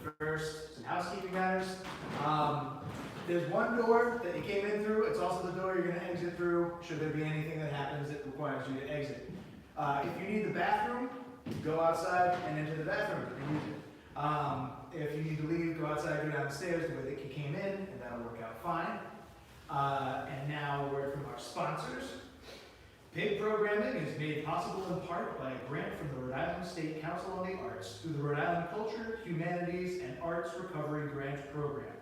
But first, some housekeeping matters. There's one door that you came in through. It's also the door you're going to exit through should there be anything that happens that requires you to exit. If you need the bathroom, go outside and enter the bathroom and use it. If you need to leave, go outside, go down the stairs the way that you came in, and that'll work out fine. And now a word from our sponsors. PIG programming is made possible in part by a grant from the Rhode Island State Council on the Arts through the Rhode Island Culture, Humanities, and Arts Recovery Grant Program.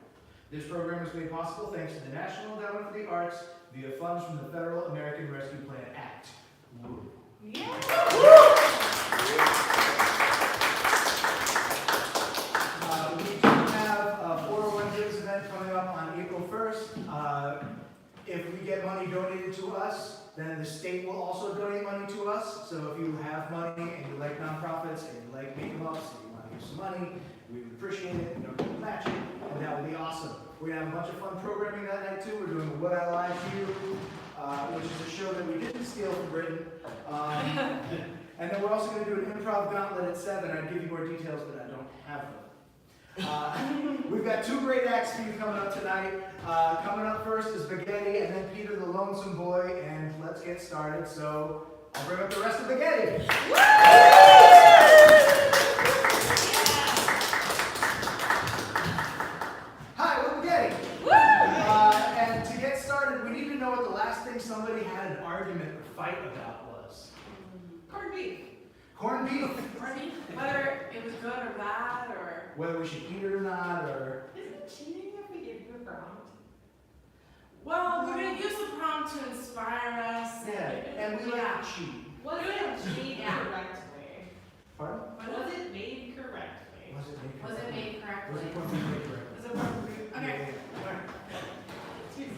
This program is made possible thanks to the National Endowment for the Arts via funds from the Federal American Rescue Plan Act. Woo. Yeah. We do have a 401 Gigs event coming up on April 1st. If we get money donated to us, then the state will also donate money to us. So if you have money and you like nonprofits and you like make-em-ups and you want to give some money, we would appreciate it. We don't need to match it, and that would be awesome. We're going to have a bunch of fun programming that night too. We're doing What I Lie to You, which is a show that we didn't steal from Britain. And then we're also going to do an improv gauntlet at 7. I'd give you more details, but I don't have them. We've got 2 great acts for you coming up tonight. Coming up first is Baguette and then Peter the Lonesome Boy, and let's get started. So I'll bring up the rest of Baguette. Hi, we're Baguette. And to get started, we need to know what the last thing somebody had an argument or fight about was. Corned beef. Corned beef. Corned beef. Whether it was good or bad, or whether we should eat it or not, or isn't it cheating if we give you a prompt? Well, we're gonna use the prompt to inspire us. Yeah, and we like to cheat. Was it made correctly? Pardon? Was it made correctly? Was it made correctly? Was it made correctly? Was it corned beef made correctly? Was it corned beef? Okay. Yeah. Excuse me.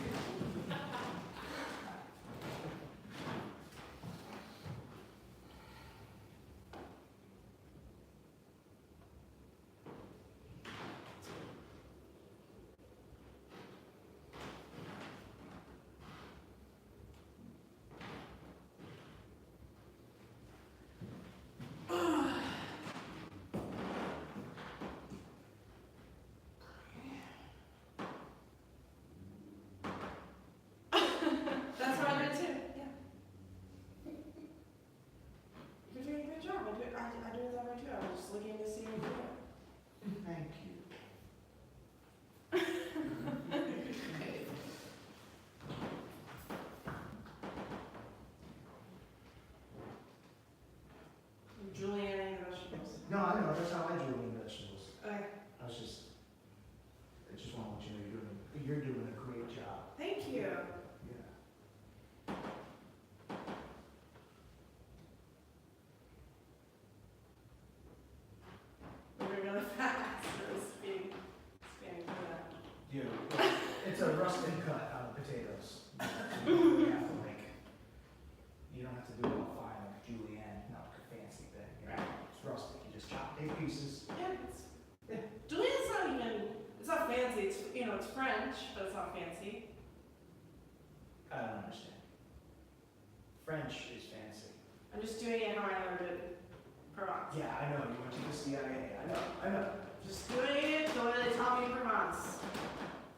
That's what I did too. Yeah. You're doing a good job. I do that way too. I was just looking to see what you're doing. Thank you. Julienne vegetables. No, I know. That's how I julienne vegetables. Okay. I just want to let you know you're doing a great job. Thank you. Yeah. Moving really fast. So speeding through that. Yeah. It's a rustic cut out of potatoes. You have to you don't have to do it all fine like julienne, not like a fancy thing. You know? It's rustic. You just chop 8 pieces. Yeah, Julienne's not even, it's not fancy. It's, it's French, but it's not fancy. I don't understand. French is fancy. I'm just doing it how I learned it in Provence. Yeah, I know. You went to the CIA. I know. Just doing it the way they taught me in Provence.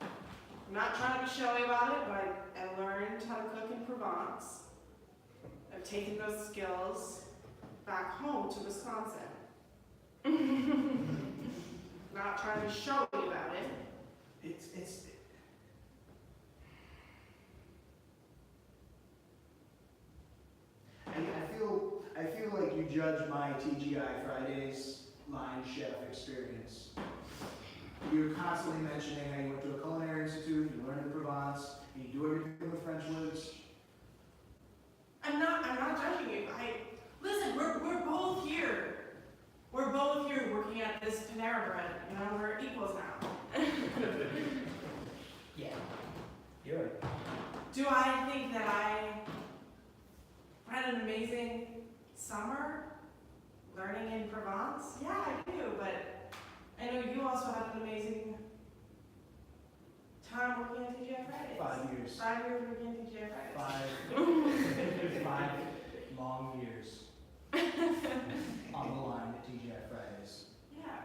I'm not trying to be showy about it, but I learned how to cook in Provence. I've taken those skills back home to Wisconsin. Not trying to be showy about it. I feel like you judge my TGI Fridays line chef experience. You're constantly mentioning how you went to a culinary institute, you learned in Provence, and you do everything with French words. I'm not judging you. Listen, we're both here. We're both here working at this Panera Bread. We're equals now. Yeah. You're right. Do I think that I had an amazing summer learning in Provence? Yeah, I do, but I know you also had an amazing time working at TGI Fridays. 5 years. 5 years working at TGI Fridays. 5 long years on the line at TGI Fridays. Yeah.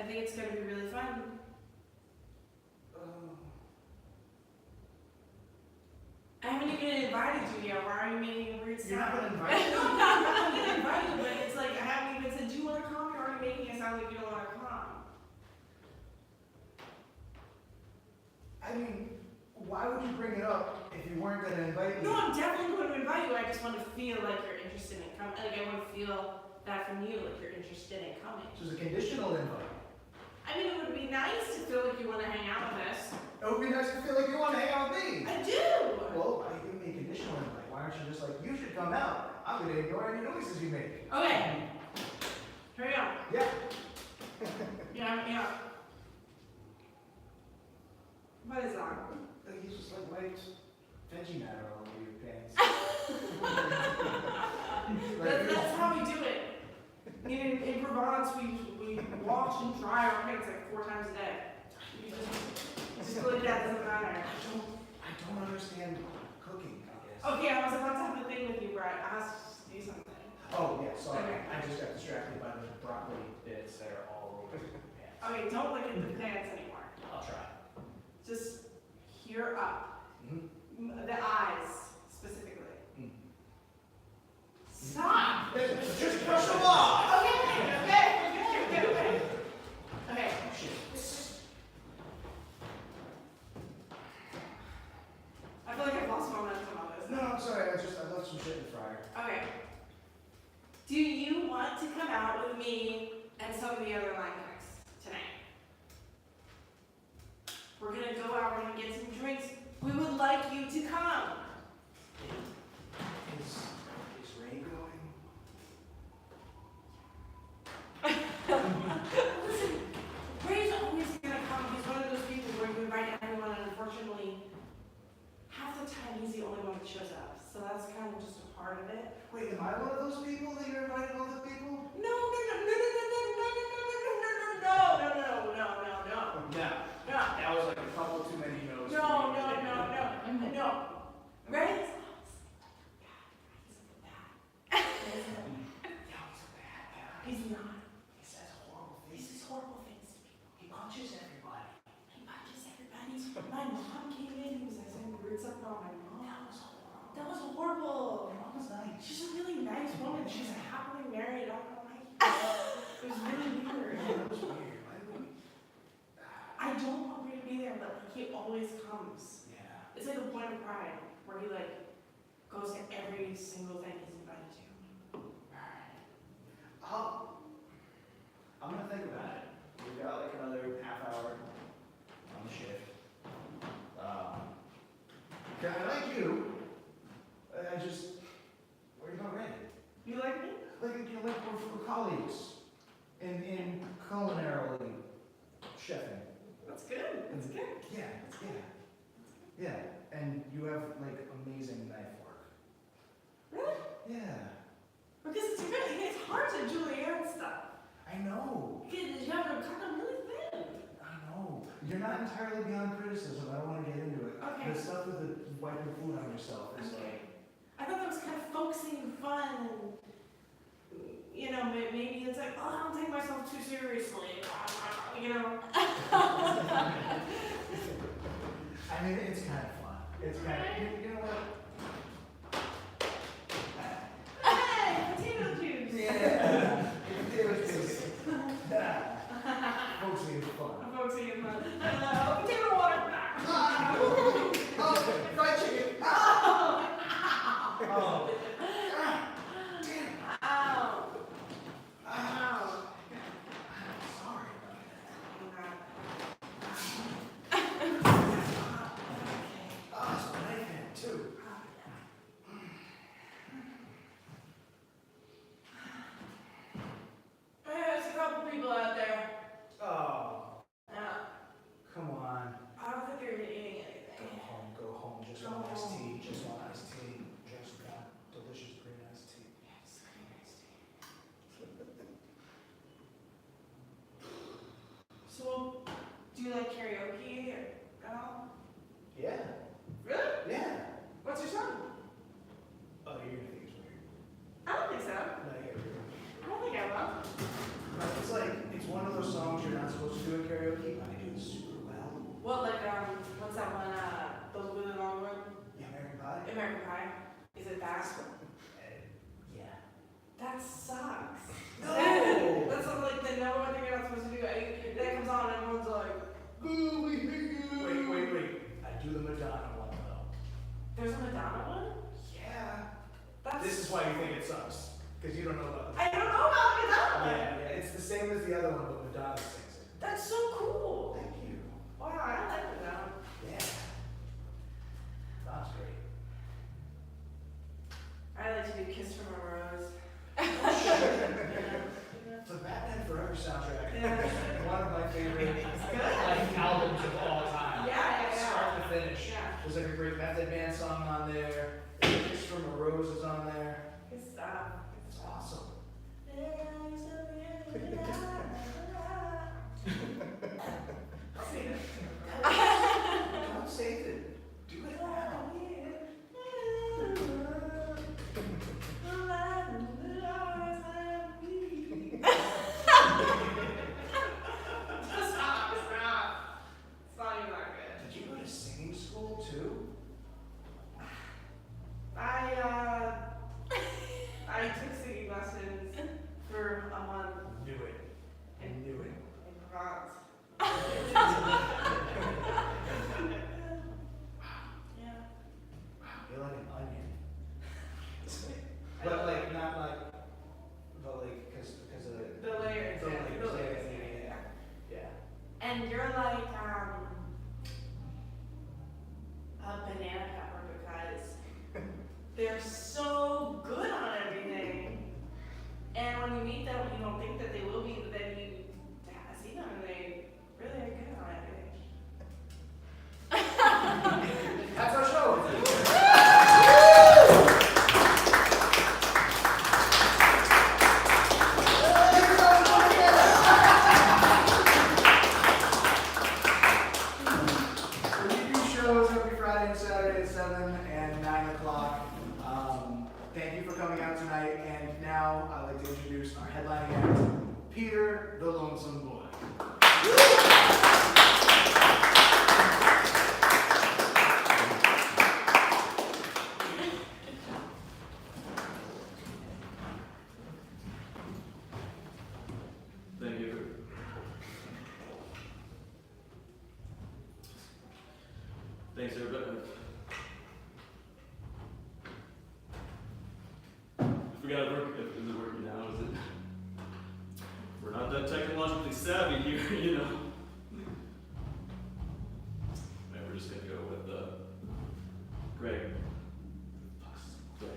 think it's gonna be really fun. I haven't even invited you yet. Why are you making a weird sound? You're not gonna invite me? No, I'm not gonna invite you, but it's like I haven't even said, do you wanna come? You're already making it sound like you don't wanna come. I mean, why would you bring it up if you weren't gonna invite me? No, I'm definitely going to invite you. I just want to feel like you're interested in coming. Like I want to feel that from you, like you're interested in coming. So it's a conditional invite. I mean, it would be nice to feel like you want to hang out with us. It would be nice to feel like you want to hang out with me. I do. Well, I give me a conditional invite. Why aren't you just like, you should come out? I'm gonna ignore any noises you make. Okay. Here we go. Yeah. Yeah. What is that? You just like white veggie matter all over your pants. That's how we do it. In Providence, we wash and dry our pants like 4 times a day. You just feel like that doesn't matter. I don't understand cooking, I guess. Okay, I was about to have a thing with you where I asked you to do something. Oh, yeah, sorry. Okay. I just got distracted by the broccoli bits that are all over your pants. Okay, don't look at the pants anymore. I'll try. Just here up. Mm-hmm. The eyes, specifically. Mm. Stop! Just brush them off! Okay. Okay. Oh, shit. I feel like I've lost momentum on this. No, I'm sorry. I left some shit in the fryer. Okay. Do you want to come out with me and some of the other line cooks tonight? We're gonna go out, we're gonna get some drinks. We would like you to come. Is Ray going? Listen, Ray's always gonna come. He's one of those people where you invite everyone, and unfortunately, half the time he's the only one that shows up. So that's kind of just a part of it. Wait, am I one of those people that you're inviting all the people? No. No. That was like a couple too many no's. No. Right? He's not. He says horrible He things. says horrible things to people. He punches everybody. He punches everybody. My mom came in and was like saying weird stuff about my mom. That was horrible. Your mom was nice. She's a really nice woman. She's happily married. I don't know why. It was really weird. That was weird. Why would we? I don't want Ray to be there, but like, he always comes. Yeah. It's like a point of pride where he like goes to every single thing he's invited to. I'm gonna think about it. We've got like another half hour on the shift. I like you. We're not ready. You like me? Like we're colleagues in culinarily chefing. That's good. That's good. Yeah. And you have like amazing knife work. Really? Yeah. Because it's hard to julienne stuff. I know. Because you have to cut them really thin. I know. You're not entirely beyond criticism. I don't want to get into it. Okay. The stuff with the wiping food on yourself is like. I thought that was kind of folksy and fun, and maybe it's like, oh, I don't take myself too seriously, I mean, it's kind of fun. It's kind of, you know what? Hey, potato juice. Yeah. Potato juice. Folksy is fun. Folksy and fun. Potato water. Oh, fried chicken. Oh. Damn. Ow. Sorry about that. Oh, it's my knife hand too. There's a couple people out there. Oh, Yeah. come on. not supposed to do at karaoke, but I do it super well. What, like, what's that one, those really long one? Yeah, American Pie? American Pie? Is it that? Yeah. That sucks. No! That's like the number one thing you're not supposed to do. That comes on and everyone's like, boo, we hate you. Wait. I do the Madonna one though. There's a Madonna one? Yeah. That's... This is why you think it sucks. Because you don't know about it. I don't know about the Madonna one. Yeah. It's the same as the other one, but Madonna sings it. That's so cool. Thank you. Wow, I like Madonna. Yeah. That's great. I like to do Kiss from a Rose. The Batman Forever soundtrack. Yeah. One of my favorite Good. albums of all time. Yeah. Start to finish. Yeah. There's like a great Method Man song on there. Kiss from a Rose is on there. Good stuff. It's awesome. I'll sing it. Don't save it. Do it now. It's not even that good. Did you go to singing school too? I took singing lessons for a month Knew it. I knew it. in Providence. Yeah. You're like an onion. But like, not like, but like, because of the The layers, the yeah. layers, The layers, yeah. Yeah. And you're like a banana pepper because they're so good on everything. And when you meet them, you don't think that they will be, but then you see them and they really are good on everything. That's our show. We do shows every Friday and Saturday at 7 and 9 o'clock. Thank you for coming out tonight. And now I'd like to introduce our headlining act, Peter the Lonesome Boy. Thank you. Thanks, everybody. If we gotta work, is it working now? Is it? We're not that technologically savvy here, you know. Maybe we're just gonna go with Greg. Greg.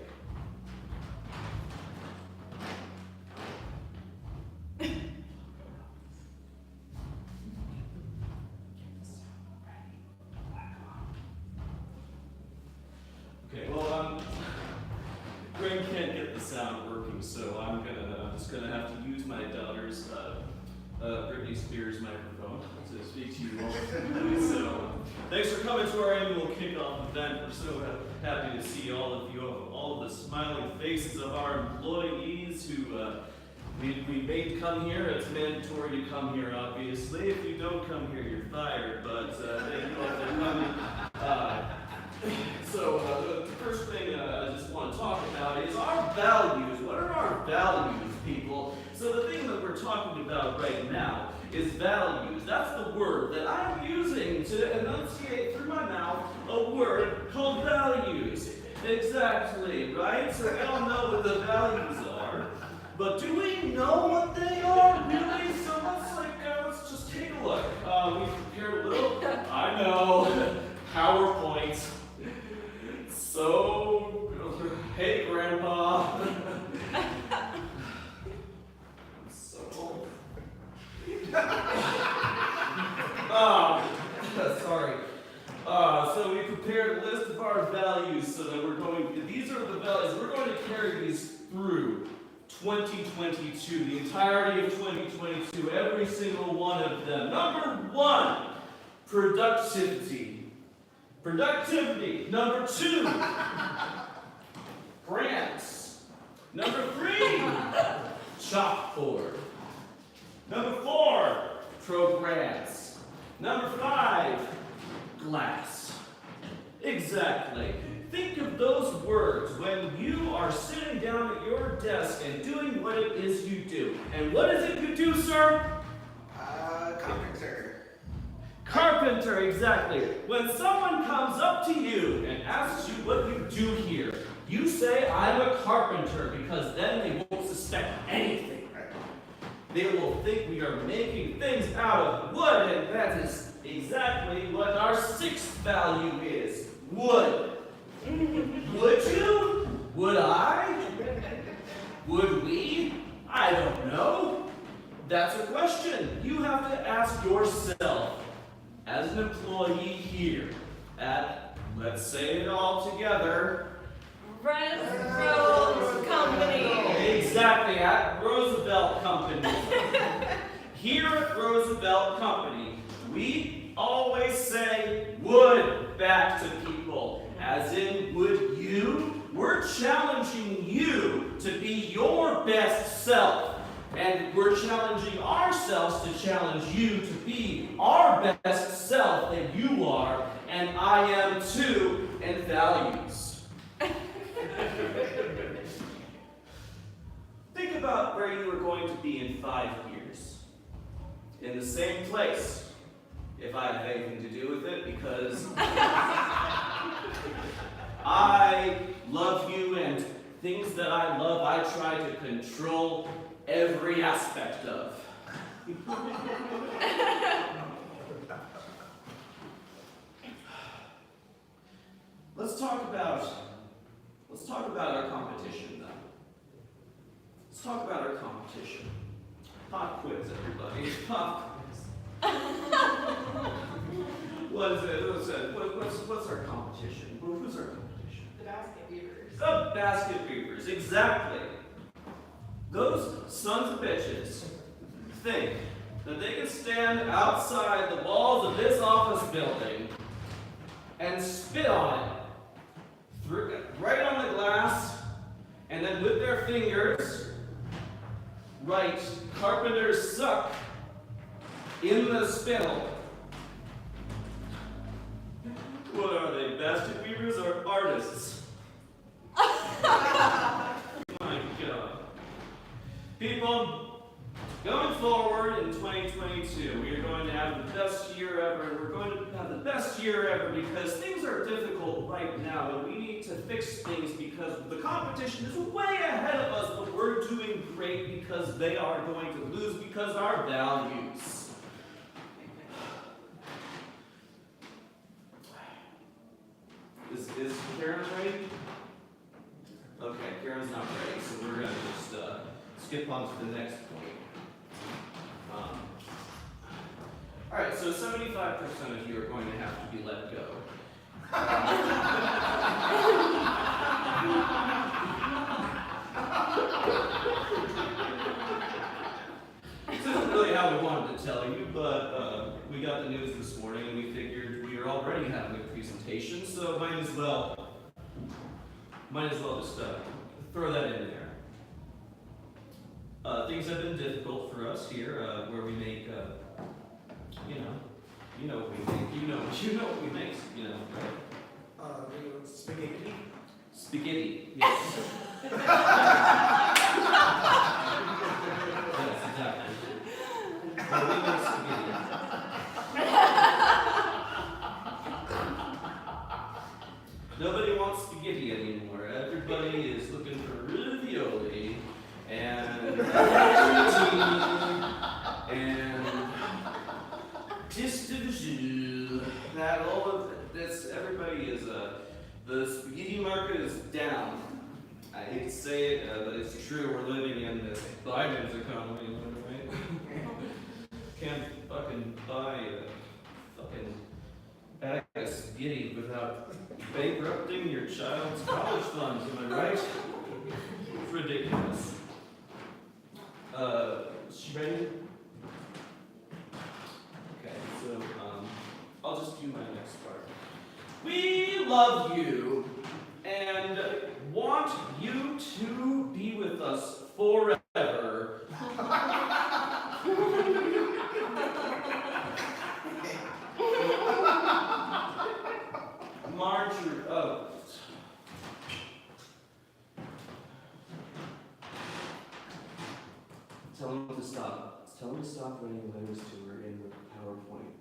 Okay, well, Greg can't get the sound working, so I'm just gonna have to use my daughter's Britney Spears microphone to speak to you all. So, thanks for coming to our annual kickoff event. We're so happy to see all of you, all of the smiling faces of our employees who we made come here. It's mandatory to come here, obviously. If you don't come here, you're fired. But thank you all for coming. So the first thing I just want to talk about is our values. What are our values, people? So the thing that we're talking about right now is values. That's the word that I'm using to enunciate through my mouth a word called values. Exactly, right? So we all know what the values are. But do we know what they are, really? So let's just take a look. We prepared a little, I know, PowerPoint. So, hey, Grandpa. So, sorry. So we prepared a list of our values so that these are the values, we're going to carry these through 2022, the entirety of 2022, every single one of them. Number 1, productivity. Productivity. Number 2, grants. Number 3, chalkboard. Number 4, progress. Number 5, glass. Exactly. Think of those words when you are sitting down at your desk and doing what it is you do. And what is it you do, sir? Carpenter. Carpenter, exactly. When someone comes up to you and asks you what you do here, you say, I'm a carpenter, because then they won't suspect anything. They will think we are making things out of wood, and that is exactly what our 6th value is. Wood. Would you? Would I? Would we? I don't know. That's a question you have to ask yourself as an employee here at, let's say it all together, Rose Company. Exactly, at Roosevelt Company. Here at Roosevelt Company, we always say would back to people. As in, would you? We're challenging you to be your best self. And we're challenging ourselves to challenge you to be our best self that you are, and I am too, in values. Think about where you are going to be in 5 years. In the same place, if I have anything to do with it, because I love you, and things that I love, I try to control every aspect of. Let's talk about our competition, though. Let's talk about our competition. Pop quiz, everybody. Pop quiz. What is it? What's our competition? Who's our competition? The basket weavers. The basket weavers, exactly. Those sons of bitches think that they can stand outside the walls of this office building and spit on it, right on the glass, and then with their fingers write, "Carpenters suck," in the spittle. What are they, basket weavers or artists? My God. People, going forward in 2022, we are going to have the best year ever, and we're going to have the best year ever because things are difficult right now, and we need to fix things because the competition is way ahead of us, but we're doing great because they are going to lose because our values. Is Karen ready? Okay, Karen's not ready, so we're going to just skip on to the next point. All right, so 75% of you are going to have to be let go. This isn't really how we wanted to tell you, but we got the news this morning and we figured we are already having a presentation, so might as well just throw that in there. Things have been difficult for us here, where we make, you know what we make, you know what we make, right? Spaghetti. Spaghetti, yes. Yes, exactly. Well, we make spaghetti. Nobody wants spaghetti anymore. Everybody is looking for ravioli and and distribution. That all of this, everybody is the spaghetti market is down. I hate to say it, but it's true. We're living in this Biden's economy, right? Can't fucking buy a fucking bag of spaghetti without bankrupting your child's college funds, am I right? It's ridiculous. Is she ready? Okay, so I'll just do my next part. We love you and want you to be with us forever. stop writing letters to her in the PowerPoint.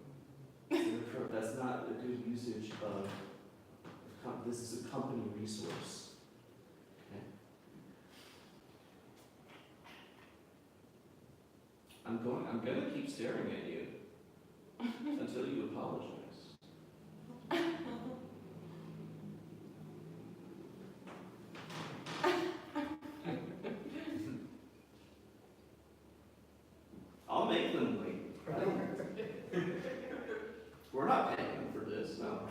That's not a good usage of, this is a company resource. Okay? I'm gonna keep staring at you until you apologize. I'll make them wait. We're not paying them for this, no.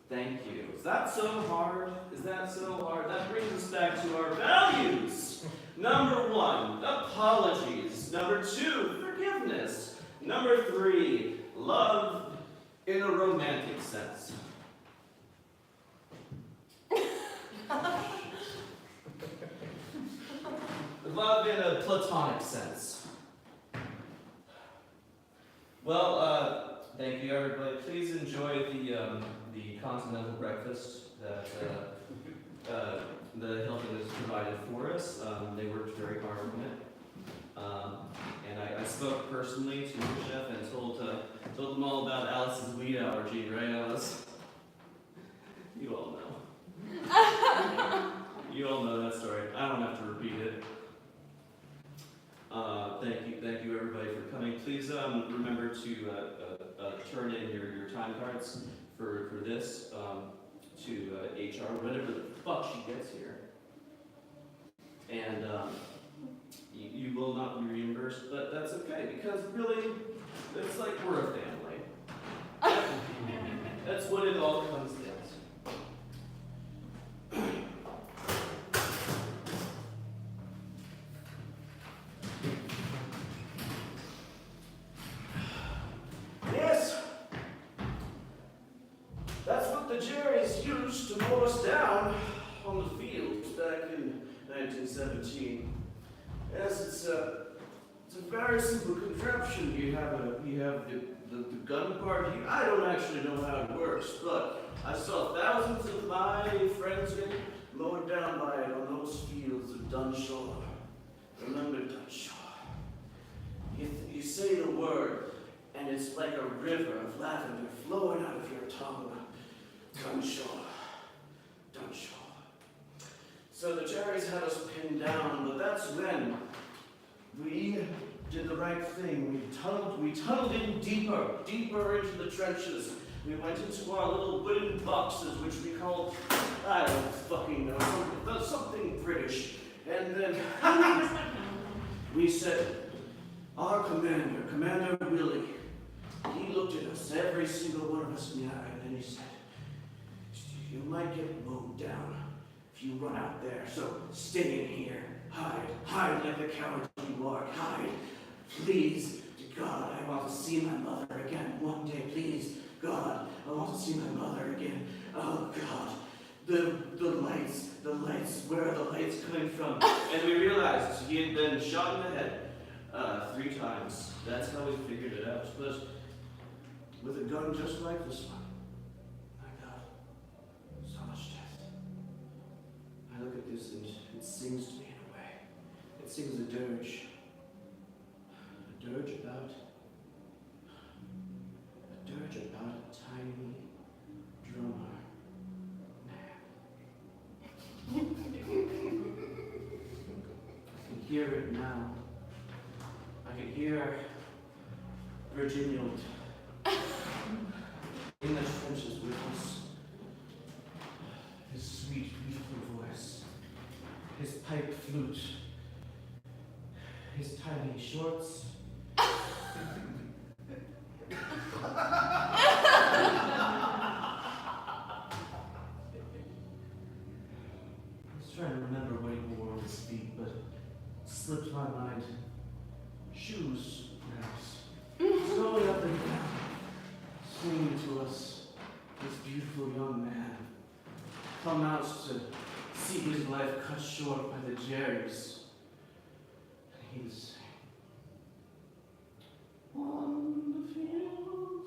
Thank you. Is that so hard? Is that so hard? That brings us back to our values. Number 1, apologies. Number 2, forgiveness. Number 3, love in a romantic sense. Love in a platonic sense. Well, thank you everybody. Please enjoy the continental breakfast that the Hilton has provided for us. They worked very hard on it. And I spoke personally to the chef and told them all about Alice's weed allergy, right, Alice? You all know. You all know that story. I don't have to repeat it. Thank you everybody for coming. Please remember to turn in your time cards for this to HR, whenever the fuck she gets here. And you will not be reimbursed, but that's okay, because really, it's like we're a family. That's what it all comes down to. Yes, that's what the juries used to mow us down on the fields back in 1917. Yes, it's a very simple contraption. You have the gun part. I don't actually know how it works, but I saw thousands of my friends get mowed down by it on those fields of Dunshore. Remember Dunshore? You say the word, and it's like a river of lavender flowing out of your tongue. Dunshore. Dunshore. So the Jerry's had us pinned down, but that's when we did the right thing. We tunneled in deeper into the trenches. We went into our little wooden boxes, which we called, I don't fucking know, something British. And then we said, our Commander Willie, he looked at us, every single one of us in the eye, and then he said, you might get mowed down if you run out there, so stay in here. Hide like the coward you are. Hide. Please, to God, I want to see my mother again one day. Please, God, I want to see my mother again. Oh, God. The lights, where are the lights coming from? And we realized he had been shot in the head 3 times. That's how we figured it out. But with a gun just like this one, my God, so much death. I look at this and it sings to me in a way. It sings a dirge. A dirge about a tiny drummer man. I can hear it now. I can hear Virginia in the trenches with us. His sweet, beautiful voice. His pipe flute. His tiny shorts. Trying to remember what he wore on his feet, but it slipped my mind. Shoes, perhaps. Slowly up and down, swinging to us, this beautiful young man, come out to see his life cut short by the Jerrys. And he was saying, on the fields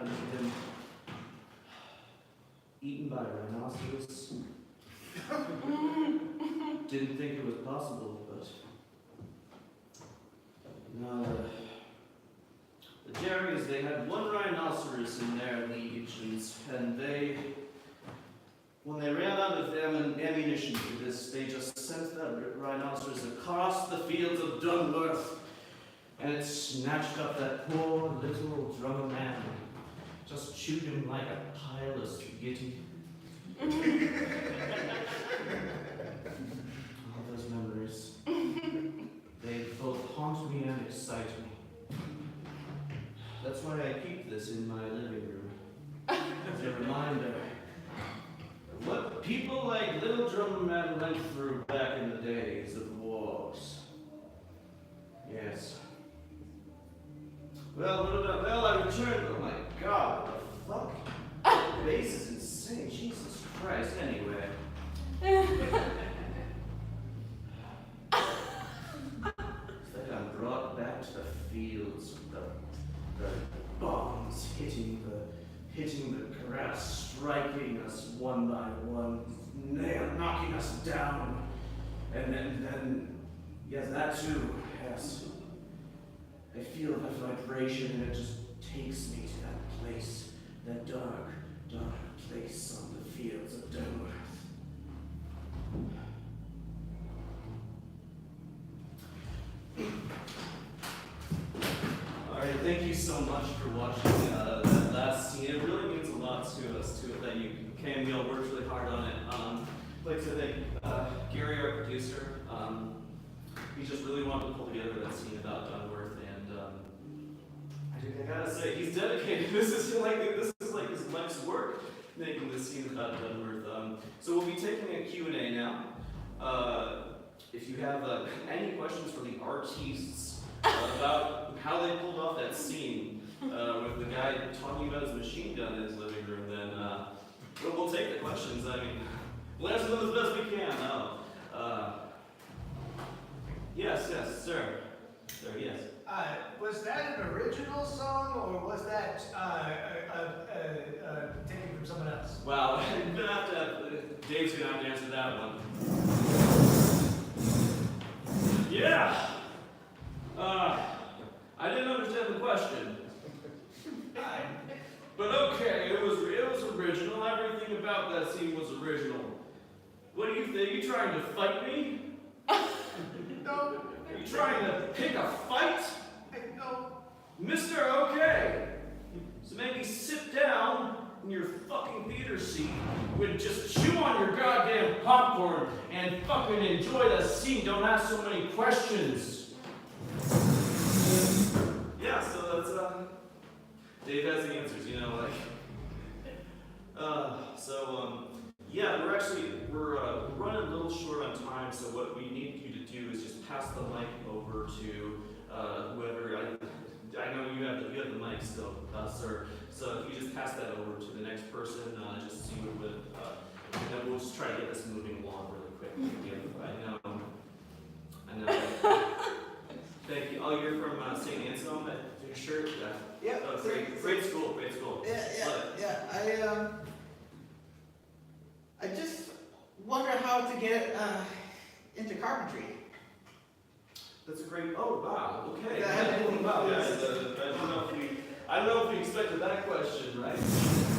happened to him. Eaten by a rhinoceros. Didn't think it was possible, but no. The Jerrys, they had one rhinoceros in their legions, and when they ran out of ammunition for this, they just sent that rhinoceros across the fields of Dunworth, and it snatched up that poor little drummer man, just chewed him like a pile of spaghetti. All those memories, they both haunt me and excite me. That's why I keep this in my living room, as a reminder of what people like Little Drummer Man went through back in the days of the wars. Yes. Well, I returned. Oh my God, what the fuck? The bass is insane. Jesus Christ. Anyway. It's like I'm brought back to the fields with the bombs hitting the grass, striking us one by one, knocking us down. And then, yes, that too, yes. I feel that vibration and it just takes me to that place, that dark, dark place on the fields of Dunworth. Alright, thank you so much for watching that last scene. It really means a lot to us, that you came. We all worked really hard on it. I'd like to thank Gary, our producer. He just really wanted to pull together that scene about Dunworth, and I gotta say, he's dedicated. This is like his life's work, making this scene about Dunworth. So we'll be taking a Q&A now. If you have any questions for the artists about how they pulled off that scene with the guy talking about his machine gun in his living room, then we'll take the questions. I mean, we'll answer them as best we can. Yes, sir. Sir, yes. Was that an original song, or was that taken from someone else? Well, Dave's gonna have to answer that one. Yeah. I didn't understand the question. But okay, it was original. Everything about that scene was original. What do you think? Are you trying to fight me? No. Are you trying to pick a fight? No. Mr. Okay. So maybe sit down in your fucking theater seat and just chew on your goddamn popcorn and fucking enjoy the scene. Don't ask so many questions. Yeah, so that's Dave has the answers, you know, like yeah, we're running a little short on time, so what we need you to do is just pass the mic over to whoever. I know you have the mic still, sir. So if you just pass that over to the next person, just see what and then we'll just try to get this moving along really quick. I know. Thank you. Oh, you're from St. Anselm, your shirt? Yeah. Yeah. Oh, great school. Yeah. I just wonder how to get into carpentry. That's a great. Oh wow. Okay. Yeah, Wow. Yeah, I don't know if we expected that question, right?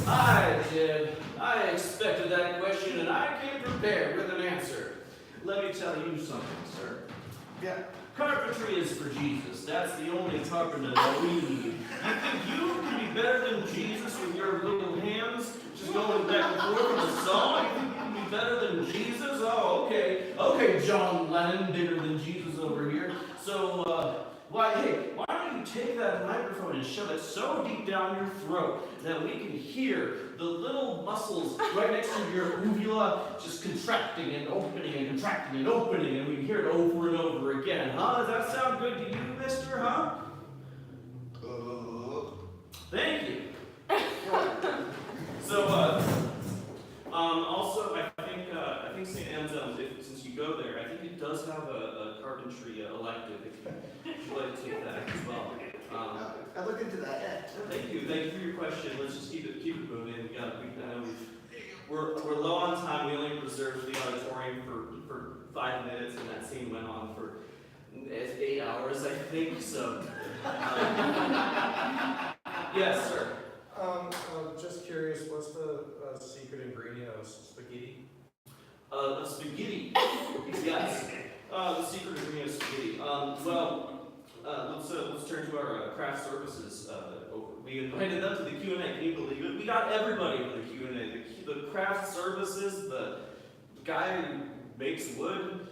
I did. I expected that question, and I came prepared with an answer. Let me tell you something, sir. Yeah. Carpentry is for Jesus. That's the only carpenter that we need. You think you can be better than Jesus with your little hands just going back and forth in the song? You think you can be better than Jesus? Oh, okay. Okay, John Lennon, bigger than Jesus over here. So, why don't you take that microphone and shove it so deep down your throat that we can hear the little muscles right next to your uvula just contracting and opening and contracting and opening, and we can hear it over and over again. Huh? Does that sound good to you, mister, huh? Thank you. So, also, I think St. Anselm's, since you go there, I think it does have a carpentry elective, if you'd like to take that as well. I looked into that, yeah. Thank you for your question. Let's just keep it moving. We're low on time. We only reserved the auditorium for 5 minutes, and that scene went on for 8 hours, I think. So, yes, sir. Just curious, what's the secret ingredient of spaghetti? Spaghetti. Yes. The secret ingredient of spaghetti. Let's turn to our craft services. We invited them to the Q&A. Can you believe it? We got everybody for the Q&A. The craft services, the guy who makes wood.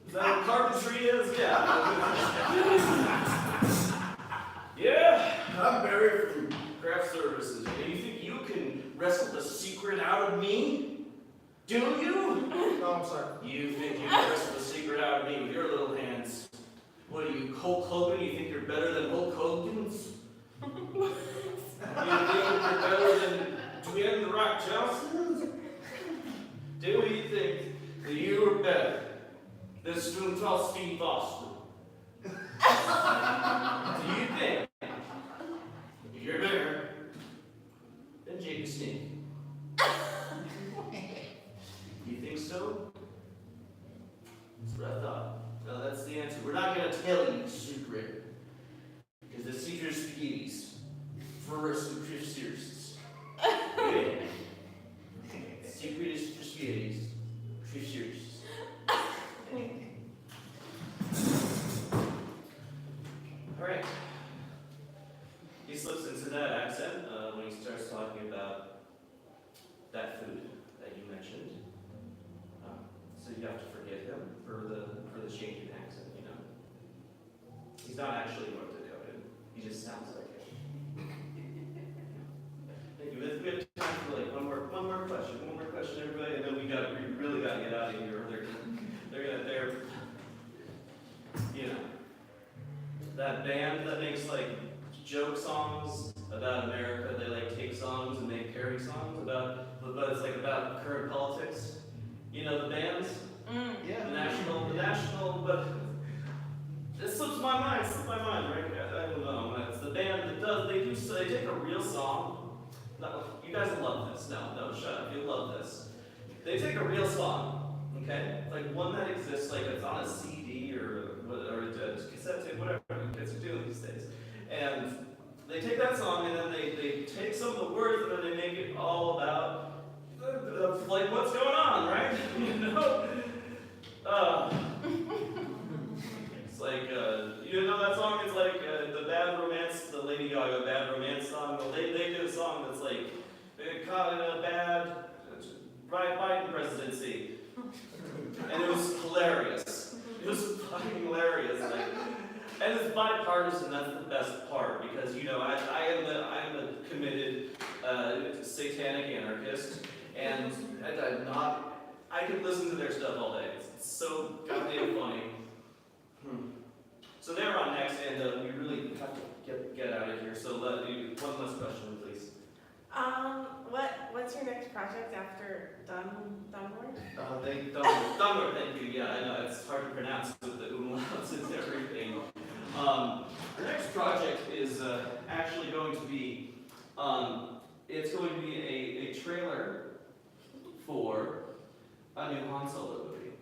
Is that what carpentry is? Yeah. Yeah. I'm very from craft services. And you think you can wrestle the secret out of me? Do you? No, I'm sorry. You think you can wrestle the secret out of me with your little hands? What are you, Hulk Hogan? You think you're better than Hulk Hogan's? You think you're better than Dwayne The Rock Johnson? Do you think that you are better than Stone Tall Steve Austin? Do you think you're better than Jake the Snake? You think so? That's what I thought. No, that's the answer. We're not going to tell you the secret. Because the secret is spaghettis. For us, the serious. Okay? The secret is for spaghettis. For serious. Alright. He slips into that accent when he starts talking about that food that you mentioned. So you have to forgive him for the change in accent, you know. He's not actually North Dakotan. He just sounds like it. Thank you. We have time for like one more question, everybody, and then we really gotta get out of here. They're you know, that band that makes like joke songs about America. They like take songs and make parody songs but it's like about current politics. You know the bands? Yeah. The national, but it slips my mind, right? I don't know. It's the band that they take a real song. No, you guys love this. No, shut up. You love this. They take a real song, okay? Like one that exists, like it's on a CD or a cassette tape, whatever kids are doing these days. And they take that song and then they take some of the words and then they make it all about like what's going on, right? You know? It's like, you know that song? It's like the Bad Romance, the Lady Gaga Bad Romance song. Well, they did a song that's like, they caught in a bad Biden presidency. And it was hilarious. It was fucking hilarious. Like, and it's bipartisan, that's the best part, because, you know, I am a committed satanic anarchist, and I could listen to their stuff all day. It's so goddamn funny. So they're on next, and we really have to get out of here. So one last question, please. What's your next project after Dunmore? Dunmore, thank you. Yeah, I know it's hard to pronounce with the umlauts and everything. Our next project is actually going to be it's going to be a trailer for a new Han Solo movie.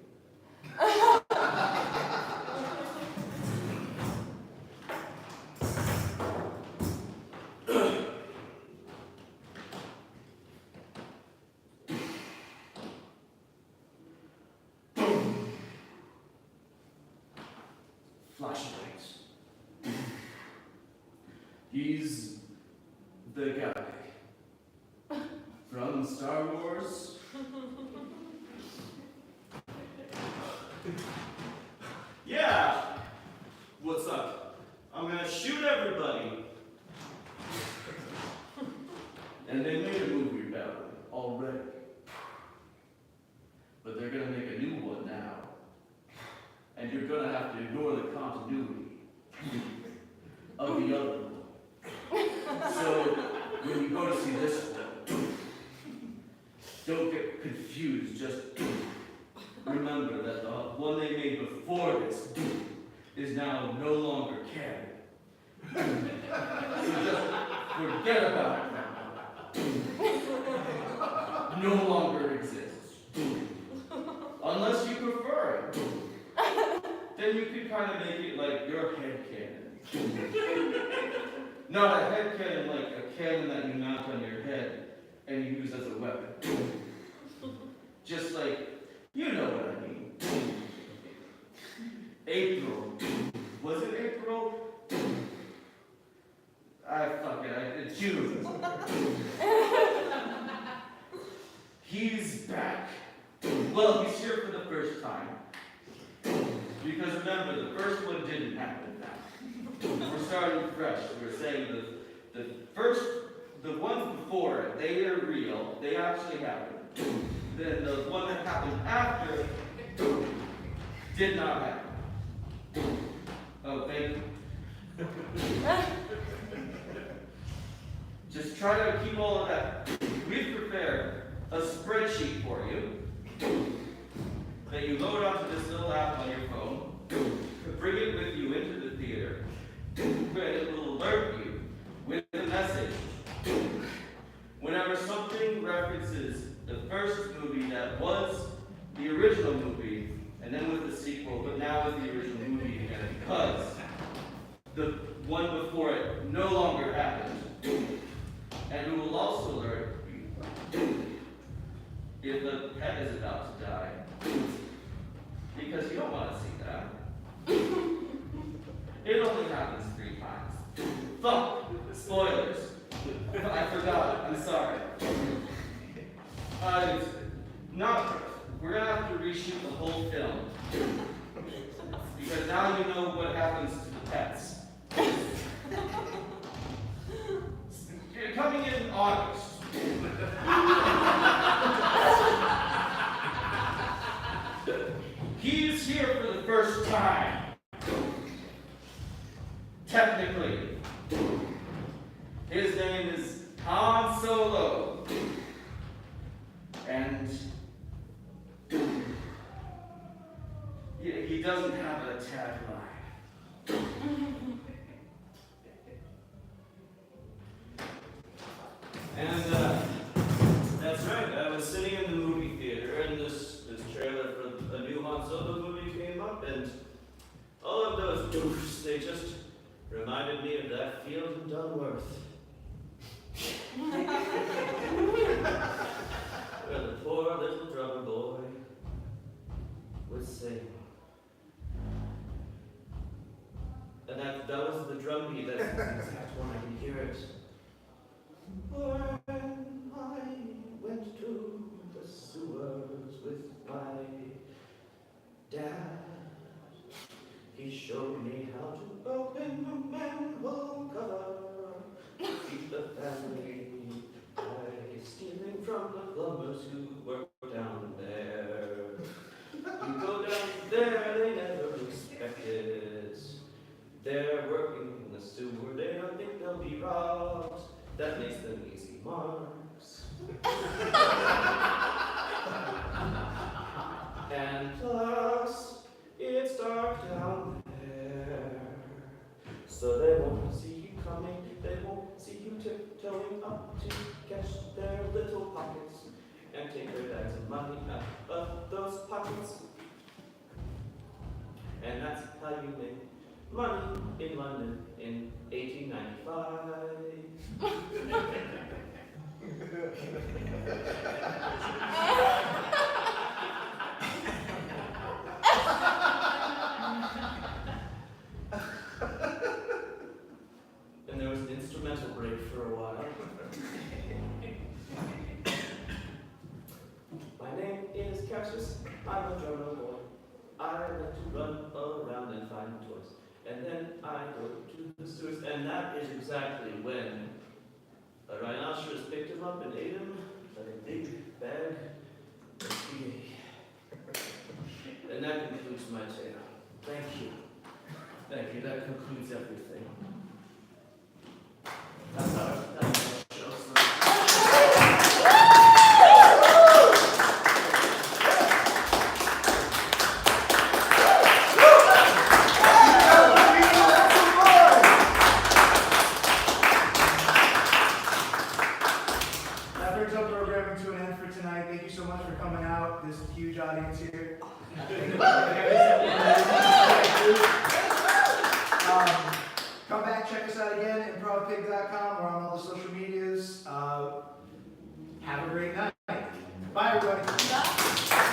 Flashlights. He's the guy from Star Wars. Yeah. What's up? I'm gonna shoot everybody. And they made a movie about it already. But they're gonna make a new one now. And you're gonna have to ignore the continuity of the other one. So when you go to see this one, don't get confused, just remember that the one they made before this is now no longer canon. no longer exists. Unless you prefer it. Then you could kind of make it like your headcanon. Not a headcanon like a cannon that you mount on your head and use as a weapon. Just like, you know what I mean. April. Was it April? It's June. He's back. Well, he's here for the first time. Because remember, the first one didn't happen now. We're starting fresh. We're saying the ones before it, they are real. They actually happened. Then the one that happened after did not happen. Oh, thank you. Just try to keep all of that. We've prepared a spreadsheet for you that you load onto this little app on your phone, bring it with you into the theater, and it will alert you with a message whenever something references the first movie that was the original movie, and then with the sequel, but now with the original movie again, because the one before it no longer happened. And it will also alert you if the pet is about to die. Because you don't want to see that. It only happens 3 times. Fuck! Spoilers. I forgot. I'm sorry. We're gonna have to reshoot the whole film. Because now you know what happens to the pets. You're coming in August. He's here for the first time. Technically. His name is Han Solo. And he doesn't have a tagline. And that's right, I was sitting in the movie theater and this trailer for a new Han Solo movie came up, and all of those doofs, they just reminded me of that field in Dunworth. Where the poor little drummer boy would sing. And that was the drum beat, that's the exact one, I can hear it. When I went to the sewers with my dad, he showed me how to open a manhole cover, feed the family by stealing from the plumbers who work down there. You go down there, they never respect it. They're working in the sewer, they don't think they'll be robbed. That makes them easy marks. And plus, it's dark down there. So they won't see you coming, they won't see you tiptoeing up to catch their little pockets and take their bags of money out of those pockets. And that's how you make money in London in 1895. And there was an instrumental break for a while. My name is Cassius, I'm a drummer boy. I like to run around and find toys. And then I go to the sewers, and that is exactly when a rhinoceros picked him up and ate him like a big bag of spaghetti. And that concludes my tale. Thank you. Thank you, that concludes everything. That's our show. brings our programming to an end for tonight. Thank you so much for coming out. This huge audience here. Come back, check us out again, improvpig.com. We're on all the social medias. Have a great night. Bye, everybody.